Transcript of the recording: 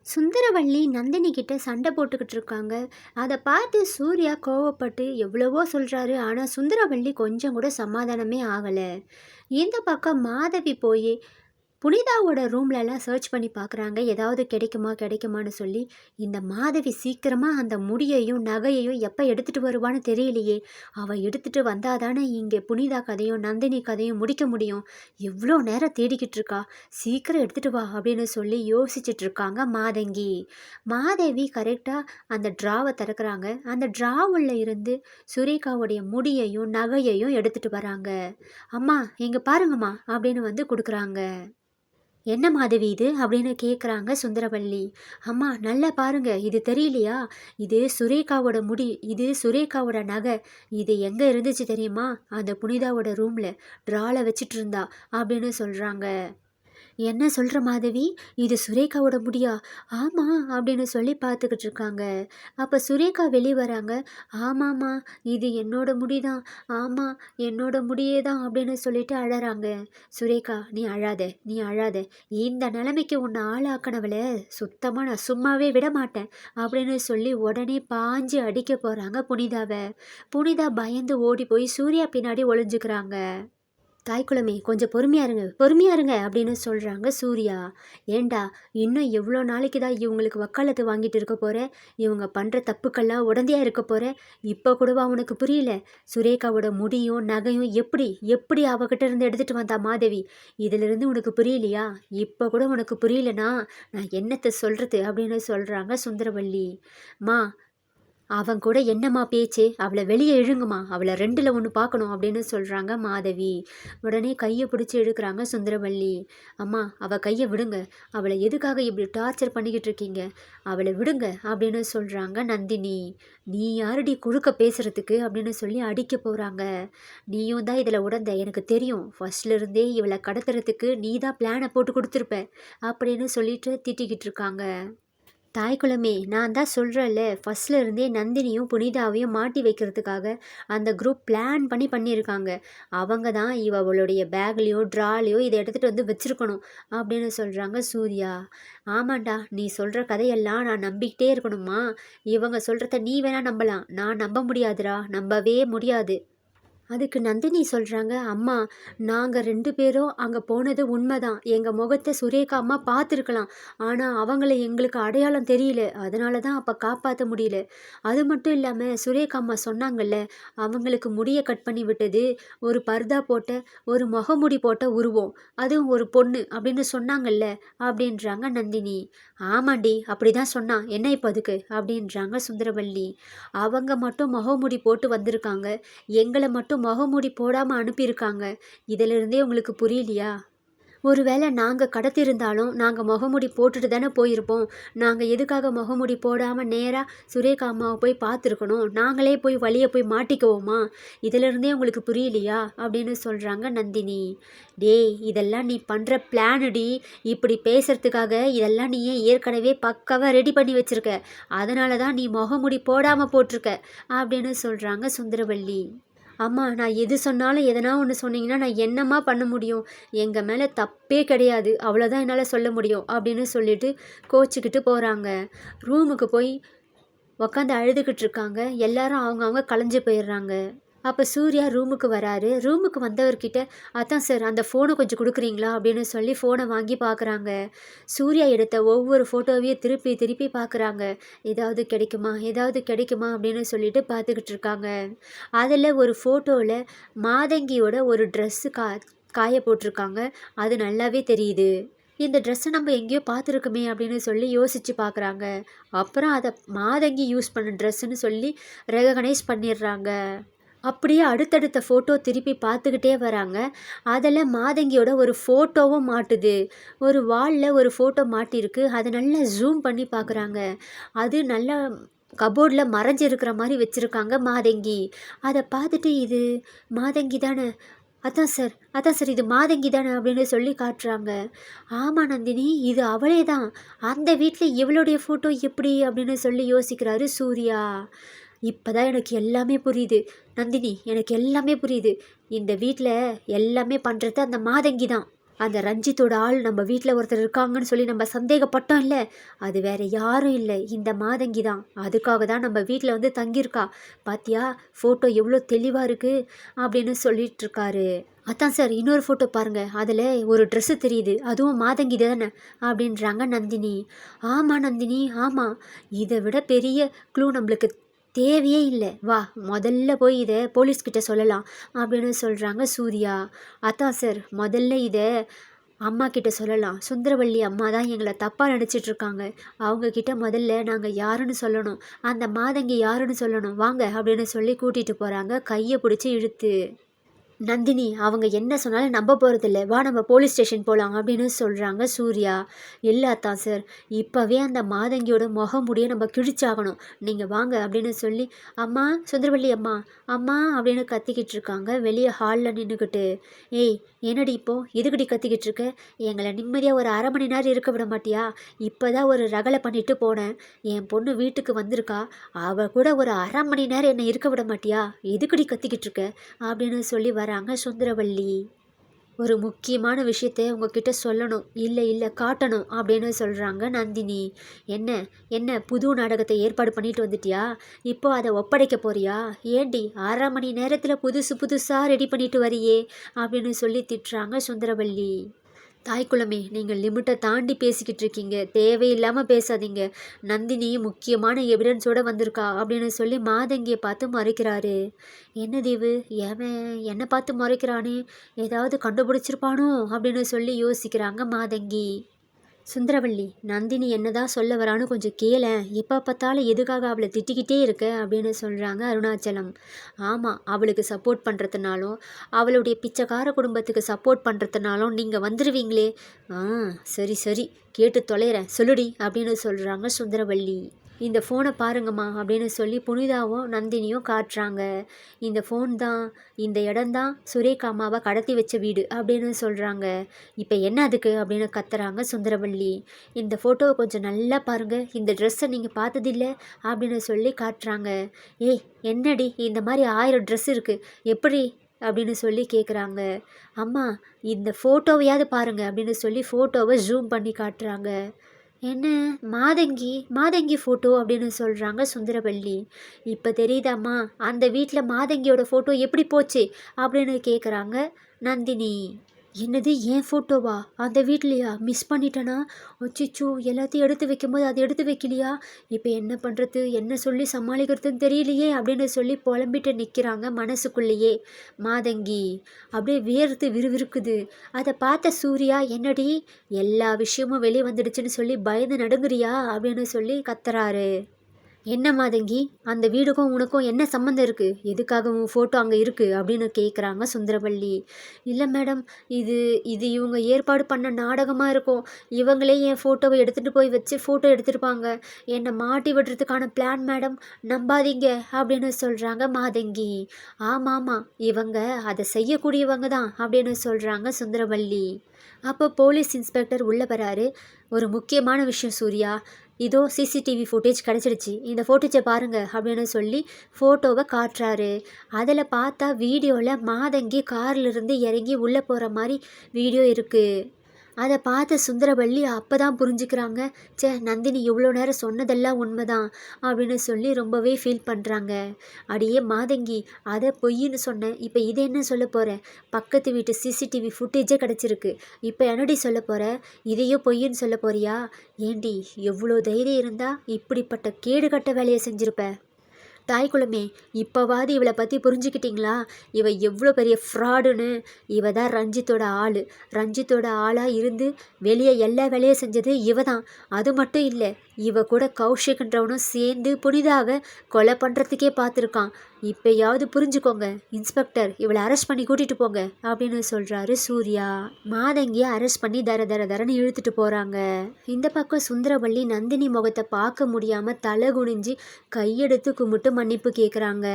சுந்தரவள்ளி நந்தினி கிட்ட சண்டை போட்டுக்கிட்டு இருக்காங்க. அதை பார்த்து சூர்யா கோவப்பட்டு எவ்வளவோ சொல்றாரு. ஆனால் சுந்தரவள்ளி கொஞ்சம் கூட சமாதானமே ஆகலை. இந்த பக்கம் மாதவி போய் புனிதாவோட ரூம்லலாம் சர்ச் பண்ணி பார்க்குறாங்க. ஏதாவது கிடைக்குமா கிடைக்குமான்னு சொல்லி. இந்த மாதவி சீக்கிரமாக அந்த முடியையும் நகையையும் எப்போ எடுத்துகிட்டு வருவான்னு தெரியலையே. அவள் எடுத்துகிட்டு வந்தால் தானே இங்கே புனிதா கதையும் நந்தினி கதையும் முடிக்க முடியும். எவ்வளோ நேரம் தேடிக்கிட்டு இருக்கா. சீக்கிரம் எடுத்துகிட்டு வா அப்படின்னு சொல்லி யோசிச்சுட்டு இருக்காங்க மாதங்கி. மாதவி கரெக்டாக அந்த ட்ராவை திறக்கிறாங்க. அந்த ட்ராவுள்ள இருந்து சுரேகாவுடைய முடியையும் நகையையும் எடுத்துகிட்டு வராங்க. அம்மா இங்கே பாருங்கம்மா அப்படின்னு வந்து கொடுக்குறாங்க. என்ன மாதவி இது அப்படின்னு கேட்குறாங்க சுந்தரவள்ளி. அம்மா நல்லா பாருங்க, இது தெரியலையா? இது சுரேகாவோட முடி, இது சுரேகாவோட நகை. இது எங்கே இருந்துச்சு தெரியுமா? அந்த புனிதாவோட ரூமில் ட்ராவில் வச்சிட்டு இருந்தா அப்படின்னு சொல்கிறாங்க. என்ன சொல்கிற மாதவி, இது சுரேகாவோட முடியா? ஆமாம் அப்படின்னு சொல்லி பார்த்துக்கிட்டு இருக்காங்க. அப்போ சுரேகா வெளியே வராங்க. ஆமாம்மா, இது என்னோட முடிதான். ஆமாம், என்னோட முடியே தான் அப்படின்னு சொல்லிட்டு அழறாங்க. சுரேகா நீ அழாத, நீ அழாத. இந்த நிலைமைக்கு உன்னை ஆளாக்கினவளை சுத்தமாக நான் சும்மாவே விட மாட்டேன் அப்படின்னு சொல்லி உடனே பாஞ்சு அடிக்க போகிறாங்க புனிதாவை. புனிதா பயந்து ஓடி போய் சூர்யா பின்னாடி ஒளிஞ்சுக்கிறாங்க. தாய்க்குளமே கொஞ்சம் பொறுமையா இருங்க அப்படின்னு சொல்கிறாங்க சூர்யா. ஏண்டா இன்னும் எவ்வளோ நாளைக்கு தான் இவங்களுக்கு வக்காலத்து வாங்கிட்டு இருக்க போகிற? இவங்க பண்ணுற தப்புக்கெல்லாம் உடந்தையாக இருக்க போகிற? இப்போ கூடவா உனக்கு புரியல? சுரேகாவோட முடியும் நகையும் எப்படி எப்படி அவகிட்ட இருந்து எடுத்துகிட்டு வந்தா மாதவி? இதிலிருந்து உனக்கு புரியலையா? இப்போ கூட உனக்கு புரியலனா நான் என்னத்தை சொல்கிறது அப்படின்னு சொல்கிறாங்க சுந்தரவள்ளி. மா அவன் கூட என்னம்மா பேச்சு? அவளை வெளியே இழுங்குமா, அவளை ரெண்டில் ஒன்று பார்க்கணும் அப்படின்னு சொல்கிறாங்க மாதவி. உடனே கையை பிடிச்சி இழுக்கிறாங்க சுந்தரவள்ளி. அம்மா அவள் கையை விடுங்க, அவளை எதுக்காக இப்படி டார்ச்சர் பண்ணிக்கிட்டு இருக்கீங்க, அவளை விடுங்க அப்படின்னு சொல்கிறாங்க நந்தினி. நீ யாரடி குறுக்க பேசுகிறதுக்கு அப்படின்னு சொல்லி அடிக்க போகிறாங்க. நீயும் தான் இதில் உடந்த, எனக்கு தெரியும். ஃபர்ஸ்ட்லேருந்தே இவளை கடத்துறதுக்கு நீ தான் பிளானை போட்டு கொடுத்துருப்ப அப்படின்னு சொல்லிட்டு திட்டிக்கிட்டு இருக்காங்க. தாய்க்குளமே நான் தான் சொல்கிறேன்ல, ஃபஸ்ட்டில் இருந்தே நந்தினியும் புனிதாவையும் மாட்டி வைக்கிறதுக்காக அந்த குரூப் பிளான் பண்ணியிருக்காங்க. அவங்க தான் இவளுடைய பேக்லேயோ ட்ராலேயோ இதை எடுத்துகிட்டு வந்து வச்சுருக்கணும் அப்படின்னு சொல்கிறாங்க சூர்யா. ஆமாண்டா, நீ சொல்கிற கதையெல்லாம் நான் நம்பிக்கிட்டே இருக்கணுமா? இவங்க சொல்கிறத நீ வேணால் நம்பலாம், நான் நம்ப முடியாதுடா, நம்பவே முடியாது. அதுக்கு நந்தினி சொல்கிறாங்க. அம்மா நாங்கள் 2 பேரும் அங்கே போனது உண்மைதான். எங்கள் முகத்தை சுரேகா அம்மா பார்த்துருக்கலாம். ஆனால் அவங்கள எங்களுக்கு அடையாளம் தெரியல, அதனால தான் அப்போ காப்பாற்ற முடியல. அது மட்டும் இல்லாமல் சுரேகா அம்மா சொன்னாங்கல்ல, அவங்களுக்கு முடியை கட் பண்ணி விட்டது ஒரு பர்தா போட்ட ஒரு முகமுடி போட்ட உருவம், அதுவும் ஒரு பொண்ணு அப்படின்னு சொன்னாங்கல்ல அப்படின்றாங்க நந்தினி. ஆமாண்டி அப்படி தான் சொன்னான், என்ன இப்போ அதுக்கு அப்படின்றாங்க சுந்தரவள்ளி. அவங்க மட்டும் முகமுடி போட்டு வந்திருக்காங்க, எங்களை மட்டும் முகமூடி போடாமல் அனுப்பியிருக்காங்க. இதிலிருந்தே உங்களுக்கு புரியலையா? ஒருவேளை நாங்கள் கடத்திருந்தாலும் நாங்கள் முகமூடி போட்டுட்டு தானே போயிருப்போம். நாங்கள் எதுக்காக முகமூடி போடாமல் நேராக சுரேகா அம்மாவை போய் பார்த்துருக்கணும்? நாங்களே போய் வழியை போய் மாட்டிக்குவோமா? இதிலிருந்தே உங்களுக்கு புரியலையா அப்படின்னு சொல்கிறாங்க நந்தினி. டேய் இதெல்லாம் நீ பண்ணுற பிளானுடி, இப்படி பேசுகிறதுக்காக இதெல்லாம் நீ ஏற்கனவே பக்காவாக ரெடி பண்ணி வச்சுருக்க, அதனால தான் நீ முகமூடி போடாமல் போட்டிருக்க அப்படின்னு சொல்கிறாங்க சுந்தரவள்ளி. அம்மா நான் எது சொன்னாலும் எதனா ஒன்று சொன்னீங்கன்னா நான் என்னம்மா பண்ண முடியும்? எங்கள் மேலே தப்பே கிடையாது, அவ்வளோதான் என்னால் சொல்ல முடியும் அப்படின்னு சொல்லிட்டு கோச்சிக்கிட்டு போகிறாங்க. ரூமுக்கு போய் உக்காந்து அழுதுகிட்டு இருக்காங்க. எல்லாரும் அவங்கவுங்க கலைஞ்சு போயிடுறாங்க. அப்போ சூர்யா ரூமுக்கு வராரு. ரூமுக்கு வந்தவர்கிட்ட அதான் சார் அந்த ஃபோனை கொஞ்சம் கொடுக்குறீங்களா அப்படின்னு சொல்லி ஃபோனை வாங்கி பார்க்குறாங்க. சூர்யா எடுத்த ஒவ்வொரு ஃபோட்டோவையும் திருப்பி திருப்பி பார்க்குறாங்க. ஏதாவது கிடைக்குமா ஏதாவது கிடைக்குமா அப்படின்னு சொல்லிட்டு பார்த்துக்கிட்டு இருக்காங்க. அதில் ஒரு ஃபோட்டோவில் மாதங்கியோட ஒரு ட்ரெஸ்ஸு காய போட்டிருக்காங்க. அது நல்லாவே தெரியுது. இந்த ட்ரெஸ்ஸை நம்ம எங்கேயோ பார்த்துருக்குமே அப்படின்னு சொல்லி யோசித்து பார்க்குறாங்க. அப்புறம் அதை மாதங்கி யூஸ் பண்ண ட்ரெஸ்ஸுன்னு சொல்லி ரெகனைஸ் பண்ணிடுறாங்க. அப்படியே அடுத்தடுத்த ஃபோட்டோ திருப்பி பார்த்துக்கிட்டே வராங்க. அதில் மாதங்கியோட ஒரு ஃபோட்டோவும் மாட்டுது. ஒரு வாலில் ஒரு ஃபோட்டோ மாட்டியிருக்கு. அதை நல்லா ஜூம் பண்ணி பார்க்குறாங்க. அது நல்லா கபோர்டில் மறைஞ்சிருக்கிற மாதிரி வச்சுருக்காங்க மாதங்கி. அதை பார்த்துட்டு இது மாதங்கி தானே, அதான் சார் இது மாதங்கி தானே அப்படின்னு சொல்லி காட்டுறாங்க. ஆமாம் நந்தினி இது அவளே தான். அந்த வீட்டில் இவளுடைய ஃபோட்டோ எப்படி அப்படின்னு சொல்லி யோசிக்கிறாரு சூர்யா. இப்போ தான் எனக்கு எல்லாமே புரியுது நந்தினி, எனக்கு எல்லாமே புரியுது. இந்த வீட்டில் எல்லாமே பண்ணுறது அந்த மாதங்கி தான். அந்த ரஞ்சித்தோட ஆள் நம்ம வீட்டில் ஒருத்தர் இருக்காங்கன்னு சொல்லி நம்ம சந்தேகப்பட்டோம் இல்லை, அது வேற யாரும் இல்லை, இந்த மாதங்கி தான். அதுக்காக தான் நம்ம வீட்டில் வந்து தங்கியிருக்கா. பாத்தியா ஃபோட்டோ எவ்வளோ தெளிவாக இருக்குது அப்படின்னு சொல்லிட்டு இருக்காரு. அதான் சார், இன்னொரு ஃபோட்டோ பாருங்கள், அதில் ஒரு ட்ரெஸ்ஸு தெரியுது, அதுவும் மாதங்கி தானே அப்படின்றாங்க நந்தினி. ஆமாம் நந்தினி, ஆமாம். இதை விட பெரிய க்ளூ நம்மளுக்கு தேவையே இல்லை, வா முதல்ல போய் இதை போலீஸ்கிட்ட சொல்லலாம் அப்படின்னு சொல்கிறாங்க சூர்யா. அதான் சார், முதல்ல இதை அம்மா கிட்ட சொல்லலாம். சுந்தரவள்ளி அம்மா தான் எங்களை தப்பாக நினச்சிட்ருக்காங்க. அவங்கக்கிட்ட முதல்ல நாங்கள் யாருன்னு சொல்லணும், அந்த மாதங்கி யாருன்னு சொல்லணும், வாங்க அப்படின்னு சொல்லி கூட்டிகிட்டு போகிறாங்க கையை பிடிச்சி இழுத்து. நந்தினி அவங்க என்ன சொன்னாலும் நம்ப போகிறதில்ல, வா நம்ம போலீஸ் ஸ்டேஷன் போகலாம் அப்படின்னு சொல்கிறாங்க சூர்யா. இல்லாதான் சார், இப்போவே அந்த மாதங்கியோட முகமுடியை நம்ம கிழிச்சாகணும், நீங்கள் வாங்க அப்படின்னு சொல்லி, அம்மா சுந்தரவள்ளி அம்மா அம்மா அப்படின்னு கத்திக்கிட்டு இருக்காங்க வெளியே ஹாலில் நின்றுக்கிட்டு. ஏய் என்னடி இப்போ எதுக்கடி கத்திக்கிட்டு இருக்க, எங்களை நிம்மதியாக ஒரு அரை மணி நேரம் இருக்க விட மாட்டியா? இப்போ தான் ஒரு ரகலை பண்ணிட்டு போனேன், என் பொண்ணு வீட்டுக்கு வந்திருக்கா, அவள் கூட ஒரு அரை மணி நேரம் என்னை இருக்க விட மாட்டியா? எதுக்கடி கத்திக்கிட்டு இருக்க அப்படின்னு சொல்லி வராங்க சுந்தரவள்ளி. ஒரு முக்கியமான விஷயத்த உங்ககிட்ட சொல்லணும், இல்லை இல்லை காட்டணும் அப்படின்னு சொல்கிறாங்க நந்தினி. என்ன என்ன புது நாடகத்தை ஏற்பாடு பண்ணிட்டு வந்துட்டியா? இப்போ அதை ஒப்படைக்க போறியா? ஏண்டி அரை மணி நேரத்தில் புதுசு புதுசாக ரெடி பண்ணிட்டு வரியே அப்படின்னு சொல்லி திட்டுறாங்க சுந்தரவள்ளி. தாய்க்குளமே, நீங்கள் லிமிட்டை தாண்டி பேசிக்கிட்டு இருக்கீங்க, தேவையில்லாமல் பேசாதீங்க. நந்தினி முக்கியமான எவிடன்ஸோடு வந்திருக்கா அப்படின்னு சொல்லி மாதங்கியை பார்த்து மறைக்கிறாரு. என்ன தேவு, ஏவன் என்னை பார்த்து மறைக்கிறானே, ஏதாவது கண்டுபிடிச்சிருப்பானோ அப்படின்னு சொல்லி யோசிக்கிறாங்க மாதங்கி. சுந்தரவள்ளி, நந்தினி என்னதான் சொல்ல வரான்னு கொஞ்சம் கேளேன், எப்போ பார்த்தாலும் எதுக்காக அவளை திட்டிக்கிட்டே இருக்க அப்படின்னு சொல்கிறாங்க அருணாச்சலம். ஆமாம், அவளுக்கு சப்போர்ட் பண்ணுறதுனாலும் அவளுடைய பிச்சைக்கார குடும்பத்துக்கு சப்போர்ட் பண்ணுறதுனாலும் நீங்கள் வந்துடுவீங்களே. சரி சரி, கேட்டு தொலைகிறேன், சொல்லுடி அப்படின்னு சொல்கிறாங்க சுந்தரவள்ளி. இந்த ஃபோனை பாருங்கம்மா அப்படின்னு சொல்லி புனிதாவும் நந்தினியும் காட்டுறாங்க. இந்த ஃபோன் தான், இந்த இடம்தான் சுரேகா அம்மாவை கடத்தி வச்ச வீடு அப்படின்னு சொல்கிறாங்க. இப்போ என்ன அதுக்கு அப்படின்னு கத்துறாங்க சுந்தரவள்ளி. இந்த ஃபோட்டோவை கொஞ்சம் நல்லா பாருங்கள், இந்த ட்ரெஸ்ஸை நீங்கள் பார்த்ததில்ல அப்படின்னு சொல்லி காட்டுறாங்க. ஏய் என்னடி இந்த மாதிரி 1000 ட்ரெஸ் இருக்குது, எப்படி அப்படின்னு சொல்லி கேட்குறாங்க. அம்மா இந்த ஃபோட்டோவையாவது பாருங்கள் அப்படின்னு சொல்லி ஃபோட்டோவை ஜூம் பண்ணி காட்டுறாங்க. என்ன மாதங்கி மாதங்கி ஃபோட்டோ அப்படின்னு சொல்கிறாங்க சுந்தரவள்ளி. இப்போ தெரியுதாம்மா அந்த வீட்டில் மாதங்கியோட ஃபோட்டோ எப்படி போச்சு அப்படின்னு கேட்குறாங்க நந்தினி. என்னது என் ஃபோட்டோவா அந்த வீட்லையா? மிஸ் பண்ணிட்டேனா? அச்சிச்சோ, எல்லாத்தையும் எடுத்து வைக்கும்போது அதை எடுத்து வைக்கலையா? இப்போ என்ன பண்ணுறது, என்ன சொல்லி சமாளிக்கிறதுன்னு தெரியலையே அப்படின்னு சொல்லி புலம்பிட்டு நிற்கிறாங்க மனசுக்குள்ளேயே மாதங்கி. அப்படியே வேர்த்து விறுவிறுக்குது. அதை பார்த்த சூர்யா, என்னடி எல்லா விஷயமும் வெளியே வந்துடுச்சுன்னு சொல்லி பயந்து நடுங்குறியா அப்படின்னு சொல்லி கத்துறாரு. என்ன மாதங்கி, அந்த வீடுக்கும் உனக்கும் என்ன சம்மந்தம் இருக்குது, எதுக்காக உன் ஃபோட்டோ அங்கே இருக்குது அப்படின்னு கேட்குறாங்க சுந்தரவள்ளி. இல்லை மேடம், இது இது இவங்க ஏற்பாடு பண்ண நாடகமாக இருக்கும், இவங்களே என் ஃபோட்டோவை எடுத்துகிட்டு போய் வச்சு ஃபோட்டோ எடுத்திருப்பாங்க, என்னை மாட்டி விடுறதுக்கான பிளான் மேடம், நம்பாதீங்க அப்படின்னு சொல்கிறாங்க மாதங்கி. ஆமாம், இவங்க அதை செய்யக்கூடியவங்க தான் அப்படின்னு சொல்கிறாங்க சுந்தரவள்ளி. அப்போ போலீஸ் இன்ஸ்பெக்டர் உள்ளே வராரு. ஒரு முக்கியமான விஷயம் சூர்யா, இதோ சிசிடிவி ஃபுட்டேஜ் கிடச்சிடுச்சு, இந்த ஃபோட்டேஜை பாருங்கள் அப்படின்னு சொல்லி ஃபோட்டோவை காட்டுறாரு. அதில் பார்த்தா வீடியோவில் மாதங்கி கார்லேருந்து இறங்கி உள்ளே போகிற மாதிரி வீடியோ இருக்குது. அதை பார்த்து சுந்தரவள்ளி அப்போ தான் புரிஞ்சுக்கிறாங்க, நந்தினி இவ்வளோ நேரம் சொன்னதெல்லாம் உண்மைதான் அப்படின்னு சொல்லி ரொம்பவே ஃபீல் பண்ணுறாங்க. அடியே மாதங்கி, அதை பொய்ன்னு சொன்னேன், இப்போ இதை என்ன சொல்ல போகிற? பக்கத்து வீட்டு சிசிடிவி ஃபுட்டேஜே கிடச்சிருக்கு, இப்போ என்னடி சொல்ல போகிற? இதையும் பொய்ன்னு சொல்ல போறியா? ஏண்டி எவ்வளோ தைரியம் இருந்தால் இப்படிப்பட்ட கேடுகட்ட வேலையை செஞ்சுருப்ப? தாய்க்குளமே, இப்போவாது இவளை பற்றி புரிஞ்சுக்கிட்டீங்களா? இவ எவ்வளோ பெரிய ஃப்ராடுன்னு. இவ தான் ரஞ்சித்தோட ஆள், ரஞ்சித்தோட ஆளாக இருந்து வெளியே எல்லா வேலையும் செஞ்சது இவ தான். அது மட்டும் இல்லை, இவ கூட கௌஷிக்ன்றவனும் சேர்ந்து புனிதாவை கொலை பண்ணுறதுக்கே பார்த்துருக்கான். இப்போயாவது புரிஞ்சுக்கோங்க இன்ஸ்பெக்டர், இவளை அரெஸ்ட் பண்ணி கூட்டிகிட்டு போங்க அப்படின்னு சொல்கிறாரு சூர்யா. மாதங்கியை அரெஸ்ட் பண்ணி தர தர தரன்னு இழுத்துட்டு போகிறாங்க. இந்த பக்கம் சுந்தரவள்ளி நந்தினி முகத்தை பார்க்க முடியாமல் தலை குனிஞ்சு கையெடுத்து கும்பிட்டு மன்னிப்பு கேட்குறாங்க.